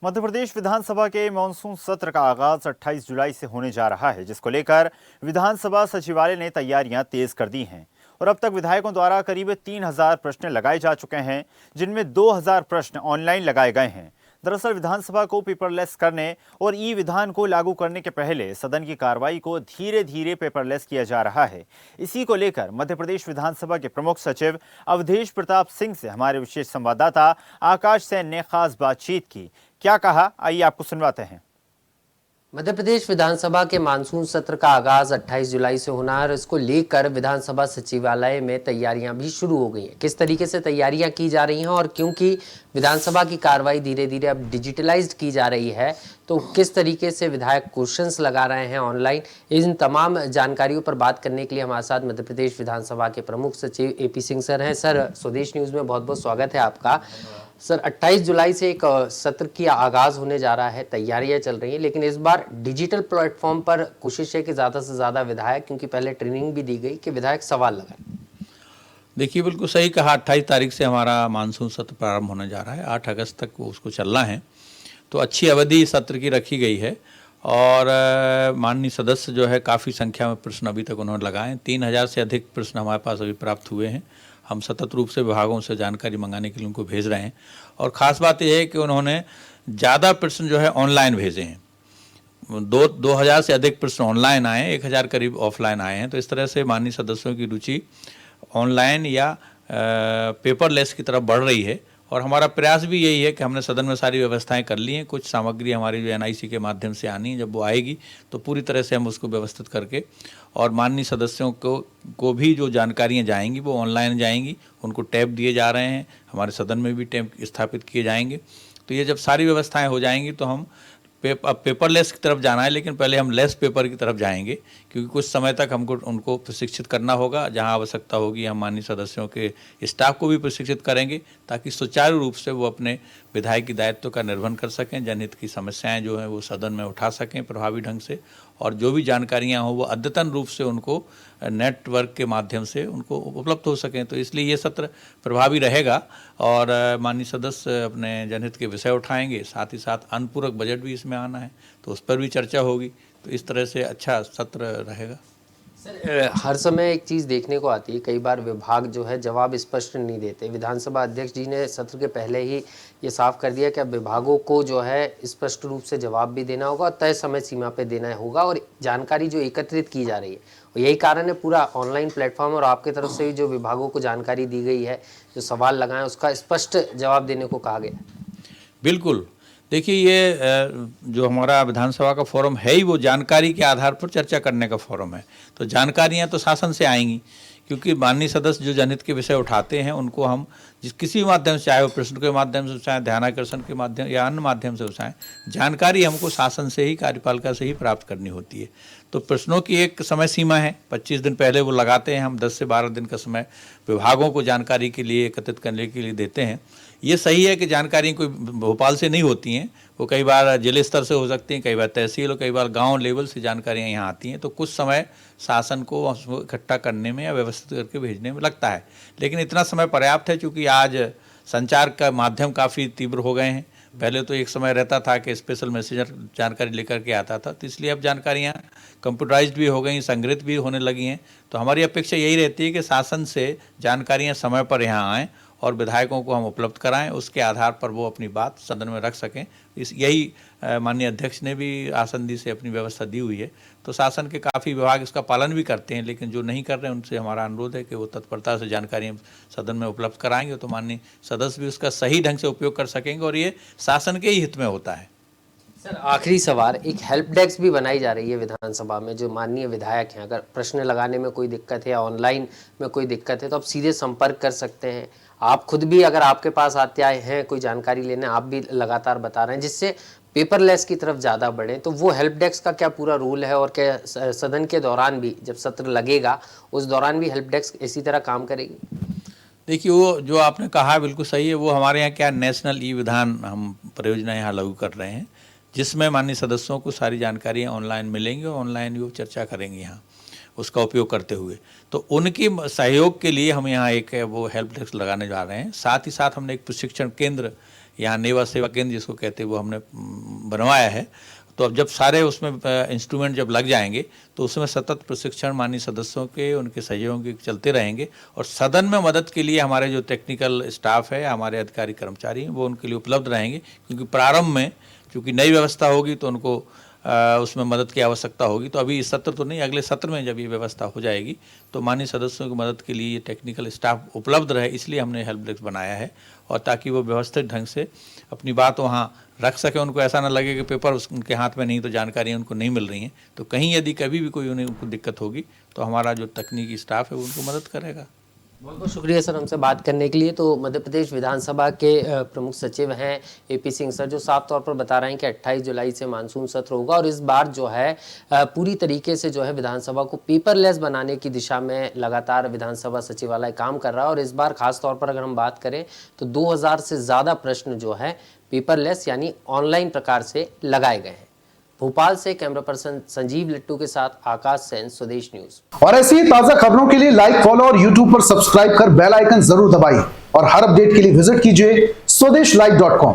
मध्य प्रदेश विधानसभा के मानसून सत्र का आगाज 28 जुलाई से होने जा रहा है, जिसको लेकर विधानसभा सचिवालय ने तैयारियां तेज कर दी हैं और अब तक विधायकों द्वारा करीब 3000 प्रश्न लगाए जा चुके हैं, जिनमें 2000 प्रश्न ऑनलाइन लगाए गए हैं। दरअसल विधानसभा को पेपरलेस करने और ई विधान को लागू करने के पहले सदन की कार्रवाई को धीरे धीरे पेपरलेस किया जा रहा है। इसी को लेकर मध्य प्रदेश विधानसभा के प्रमुख सचिव अवधेश प्रताप सिंह से हमारे विशेष संवाददाता आकाश सेन ने खास बातचीत की। क्या कहा, आइए आपको सुनवाते हैं। मध्य प्रदेश विधानसभा के मानसून सत्र का आगाज 28 जुलाई से होना है और इसको लेकर विधानसभा सचिवालय में तैयारियां भी शुरू हो गई हैं। किस तरीके से तैयारियां की जा रही हैं और क्योंकि विधानसभा की कार्रवाई धीरे धीरे अब डिजिटलाइज्ड की जा रही है, तो किस तरीके से विधायक क्वेश्चंस लगा रहे हैं ऑनलाइन, इन तमाम जानकारियों पर बात करने के लिए हमारे साथ मध्य प्रदेश विधानसभा के प्रमुख सचिव AP सिंह सर हैं। सर, स्वदेश न्यूज़ में बहुत बहुत स्वागत है आपका। सर, 28 जुलाई से एक सत्र की आगाज होने जा रहा है, तैयारियां चल रही हैं, लेकिन इस बार डिजिटल प्लेटफॉर्म पर कोशिश है कि ज़्यादा से ज़्यादा विधायक, क्योंकि पहले ट्रेनिंग भी दी गई कि विधायक सवाल लगाएं। देखिए, बिल्कुल सही कहा। 28 तारीख से हमारा मानसून सत्र प्रारंभ होने जा रहा है। 8 अगस्त तक वो उसको चलना है, तो अच्छी अवधि सत्र की रखी गई है और माननीय सदस्य जो है काफ़ी संख्या में प्रश्न अभी तक उन्होंने लगाए। 3000 से अधिक प्रश्न हमारे पास अभी प्राप्त हुए हैं। हम सतत रूप से विभागों से जानकारी मंगाने के लिए उनको भेज रहे हैं और ख़ास बात यह है कि उन्होंने ज़्यादा प्रश्न जो है ऑनलाइन भेजे हैं। 2000 से अधिक प्रश्न ऑनलाइन आए हैं, 1000 करीब ऑफलाइन आए हैं। तो इस तरह से माननीय सदस्यों की रुचि ऑनलाइन या पेपरलेस की तरफ बढ़ रही है और हमारा प्रयास भी यही है कि हमने सदन में सारी व्यवस्थाएं कर ली हैं। कुछ सामग्री हमारी जो NIC के माध्यम से आनी है, जब वो आएगी तो पूरी तरह से हम उसको व्यवस्थित करके और माननीय सदस्यों को भी जो जानकारियां जाएंगी वो ऑनलाइन जाएंगी। उनको टैब दिए जा रहे हैं, हमारे सदन में भी टैब स्थापित किए जाएंगे। तो ये जब सारी व्यवस्थाएँ हो जाएंगी तो हम अब पेपरलेस की तरफ जाना है, लेकिन पहले हम लेस पेपर की तरफ जाएंगे, क्योंकि कुछ समय तक हमको उनको प्रशिक्षित करना होगा। जहां आवश्यकता होगी हम माननीय सदस्यों के स्टाफ को भी प्रशिक्षित करेंगे, ताकि सुचारू रूप से वो अपने विधायकी दायित्व का निर्वहन कर सकें, जनहित की समस्याएं जो हैं वो सदन में उठा सकें प्रभावी ढंग से, और जो भी जानकारियाँ हों वो अद्यतन रूप से उनको नेटवर्क के माध्यम से उनको उपलब्ध हो सकें। तो इसलिए ये सत्र प्रभावी रहेगा और माननीय सदस्य अपने जनहित के विषय उठाएंगे। साथ ही साथ अनुपूरक बजट भी इसमें आना है, तो उस पर भी चर्चा होगी। तो इस तरह से अच्छा सत्र रहेगा। सर, हर समय एक चीज़ देखने को आती है, कई बार विभाग जो है जवाब स्पष्ट नहीं देते। विधानसभा अध्यक्ष जी ने सत्र के पहले ही ये साफ कर दिया कि अब विभागों को जो है स्पष्ट रूप से जवाब भी देना होगा, तय समय सीमा पे देना होगा और जानकारी जो एकत्रित की जा रही है, और यही कारण है पूरा ऑनलाइन प्लेटफॉर्म और आपकी तरफ से भी जो विभागों को जानकारी दी गई है, जो सवाल लगाएं उसका स्पष्ट जवाब देने को कहा गया। बिल्कुल, देखिए ये जो हमारा विधानसभा का फोरम है ही वो जानकारी के आधार पर चर्चा करने का फोरम है। तो जानकारियां तो शासन से आएंगी, क्योंकि माननीय सदस्य जो जनहित के विषय उठाते हैं उनको हम किसी भी माध्यम से, चाहे वो प्रश्न के माध्यम से, चाहे ध्यानाकर्षण के माध्यम या अन्य माध्यम से उठाएं, जानकारी हमको शासन से ही, कार्यपालिका से ही प्राप्त करनी होती है। तो प्रश्नों की एक समय सीमा है, 25 दिन पहले वो लगाते हैं। हम 10 से 12 दिन का समय विभागों को जानकारी के लिए एकत्रित करने के लिए देते हैं। ये सही है कि जानकारी कोई भोपाल से नहीं होती हैं, वो कई बार जिले स्तर से हो सकती हैं, कई बार तहसील और कई बार गांव लेवल से जानकारियां यहाँ आती हैं। तो कुछ समय शासन को उसको इकट्ठा करने में या व्यवस्थित करके भेजने में लगता है, लेकिन इतना समय पर्याप्त है, क्योंकि आज संचार का माध्यम काफ़ी तीव्र हो गए हैं। पहले तो एक समय रहता था कि स्पेशल मैसेजर जानकारी लेकर के आता था, तो इसलिए अब जानकारियाँ कंप्यूटराइज्ड भी हो गई, संग्रहित भी होने लगी हैं। तो हमारी अपेक्षा यही रहती है कि शासन से जानकारियाँ समय पर यहाँ आएँ और विधायकों को हम उपलब्ध कराएं, उसके आधार पर वो अपनी बात सदन में रख सकें। यही माननीय अध्यक्ष ने भी आसंदी से अपनी व्यवस्था दी हुई है। तो शासन के काफ़ी विभाग इसका पालन भी करते हैं, लेकिन जो नहीं कर रहे हैं उनसे हमारा अनुरोध है कि वो तत्परता से जानकारियाँ सदन में उपलब्ध कराएंगे, तो माननीय सदस्य भी उसका सही ढंग से उपयोग कर सकेंगे और ये शासन के ही हित में होता है। सर, आखिरी सवाल, एक हेल्प डेस्क भी बनाई जा रही है विधानसभा में, जो माननीय विधायक हैं अगर प्रश्न लगाने में कोई दिक्कत है या ऑनलाइन में कोई दिक्कत है तो आप सीधे संपर्क कर सकते हैं। आप खुद भी अगर आपके पास आते आए हैं कोई जानकारी लेने, आप भी लगातार बता रहे हैं, जिससे पेपरलेस की तरफ ज़्यादा बढ़े। तो वो हेल्प डेस्क का क्या पूरा रूल है और क्या सदन के दौरान भी, जब सत्र लगेगा उस दौरान भी हेल्प डेस्क इसी तरह काम करेगी? देखिए, वो जो आपने कहा बिल्कुल सही है। वो हमारे यहाँ क्या नेशनल ई विधान हम परियोजना यहाँ लागू कर रहे हैं, जिसमें माननीय सदस्यों को सारी जानकारियाँ ऑनलाइन मिलेंगी और ऑनलाइन वो चर्चा करेंगे यहाँ उसका उपयोग करते हुए। तो उनकी सहयोग के लिए हम यहाँ एक वो हेल्प डेस्क लगाने जा रहे हैं। साथ ही साथ हमने एक प्रशिक्षण केंद्र यहाँ नेवा सेवा केंद्र जिसको कहते हैं वो हमने बनवाया है। तो अब जब सारे उसमें इंस्ट्रूमेंट जब लग जाएंगे तो उसमें सतत प्रशिक्षण माननीय सदस्यों के, उनके सहयोगी के चलते रहेंगे और सदन में मदद के लिए हमारे जो टेक्निकल स्टाफ है, हमारे अधिकारी कर्मचारी हैं, वो उनके लिए उपलब्ध रहेंगे। क्योंकि प्रारंभ में चूँकि नई व्यवस्था होगी तो उनको उसमें मदद की आवश्यकता होगी। तो अभी इस सत्र तो नहीं, अगले सत्र में जब ये व्यवस्था हो जाएगी तो माननीय सदस्यों की मदद के लिए ये टेक्निकल स्टाफ उपलब्ध रहे, इसलिए हमने हेल्प डेस्क बनाया है। और ताकि वो व्यवस्थित ढंग से अपनी बात वहाँ रख सके, उनको ऐसा ना लगे कि पेपर उनके हाथ में नहीं तो जानकारियाँ उनको नहीं मिल रही हैं। तो कहीं यदि कभी भी कोई उनको दिक्कत होगी तो हमारा जो तकनीकी स्टाफ है वो उनको मदद करेगा। बहुत बहुत शुक्रिया सर हमसे बात करने के लिए। तो मध्य प्रदेश विधानसभा के प्रमुख सचिव हैं AP सिंह सर, जो साफ तौर पर बता रहे हैं कि 28 जुलाई से मानसून सत्र होगा और इस बार जो है पूरी तरीके से जो है विधानसभा को पेपरलेस बनाने की दिशा में लगातार विधानसभा सचिवालय काम कर रहा है। और इस बार खास तौर पर अगर हम बात करें तो 2000 से ज़्यादा प्रश्न जो है पेपरलेस यानी ऑनलाइन प्रकार से लगाए गए हैं। भोपाल से कैमरा पर्सन संजीव लिट्टू के साथ आकाश सेन, स्वदेश न्यूज। और ऐसी ही ताजा खबरों के लिए लाइक, फॉलो और यूट्यूब पर सब्सक्राइब कर बेल आइकन जरूर दबाइए और हर अपडेट के लिए विजिट कीजिए स्वदेशलाइव.com।